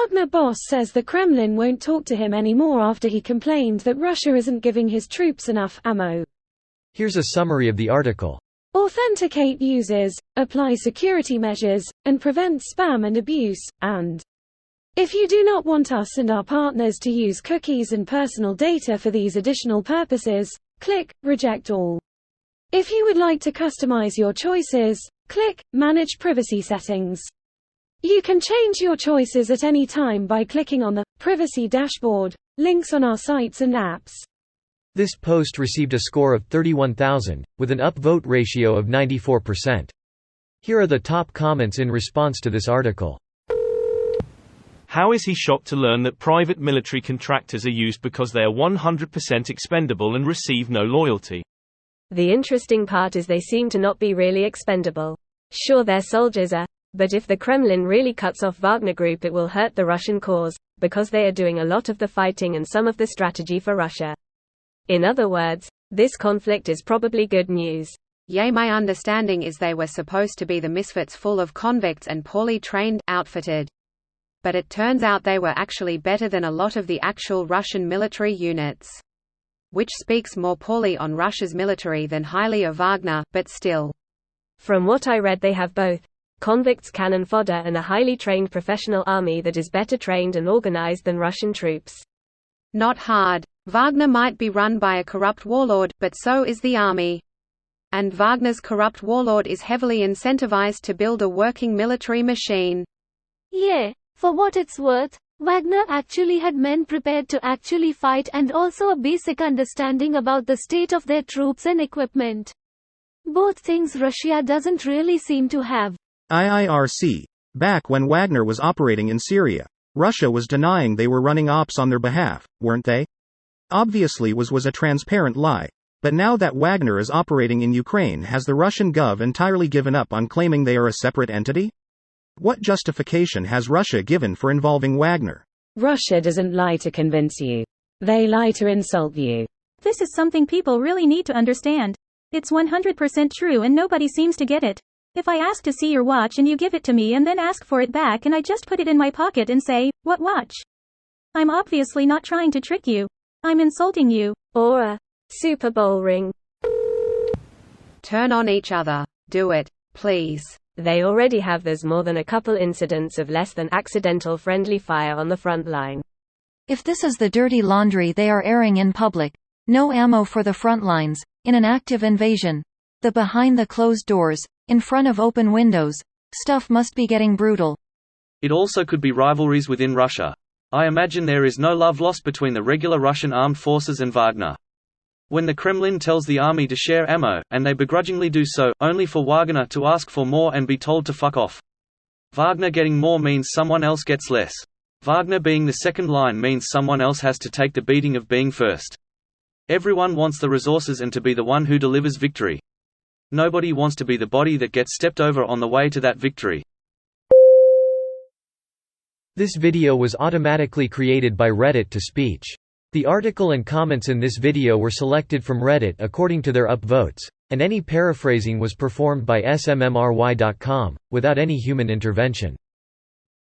Wagner boss says the Kremlin won't talk to him anymore after he complained that Russia isn't giving his troops enough ammo. Here's a summary of the article. Authenticate users, apply security measures, and prevent spam and abuse, and if you do not want us and our partners to use cookies and personal data for these additional purposes, click Reject All. If you would like to customize your choices, click Manage Privacy Settings. You can change your choices at any time by clicking on the Privacy Dashboard links on our sites and apps. This post received a score of 31,000, with an upvote ratio of 94%. Here are the top comments in response to this article. How is he shocked to learn that private military contractors are used because they are 100% expendable and receive no loyalty? The interesting part is they seem to not be really expendable. Sure, their soldiers are, but if the Kremlin really cuts off Wagner Group, it will hurt the Russian cause, because they are doing a lot of the fighting and some of the strategy for Russia. In other words, this conflict is probably good news. Yay, my understanding is they were supposed to be the misfits full of convicts and poorly trained, outfitted. But it turns out they were actually better than a lot of the actual Russian military units. Which speaks more poorly on Russia's military than highly of Wagner, but still. From what I read, they have both convicts, cannon fodder, and a highly trained professional army that is better trained and organized than Russian troops. Not hard. Wagner might be run by a corrupt warlord, but so is the army. And Wagner's corrupt warlord is heavily incentivized to build a working military machine. Yeah, for what it's worth, Wagner actually had men prepared to actually fight and also a basic understanding about the state of their troops and equipment. Both things Russia doesn't really seem to have. IIRC. Back when Wagner was operating in Syria, Russia was denying they were running ops on their behalf, weren't they? Obviously was a transparent lie. But now that Wagner is operating in Ukraine, has the Russian gov entirely given up on claiming they are a separate entity? What justification has Russia given for involving Wagner? Russia doesn't lie to convince you. They lie to insult you. This is something people really need to understand. It's 100% true and nobody seems to get it. If I ask to see your watch and you give it to me and then ask for it back and I just put it in my pocket and say, "What watch?" I'm obviously not trying to trick you. I'm insulting you. Or a Super Bowl ring. Turn on each other. Do it, please. They already have. There's more than a couple incidents of less than accidental friendly fire on the front line. If this is the dirty laundry they are airing in public, no ammo for the front lines, in an active invasion, the behind the closed doors, in front of open windows, stuff must be getting brutal. It also could be rivalries within Russia. I imagine there is no love lost between the regular Russian armed forces and Wagner. When the Kremlin tells the army to share ammo, and they begrudgingly do so, only for Wagner to ask for more and be told to fuck off. Wagner getting more means someone else gets less. Wagner being the second line means someone else has to take the beating of being first. Everyone wants the resources and to be the one who delivers victory. Nobody wants to be the body that gets stepped over on the way to that victory. This video was automatically created by Reddit to speech. The article and comments in this video were selected from Reddit according to their upvotes, and any paraphrasing was performed by smmry.com, without any human intervention.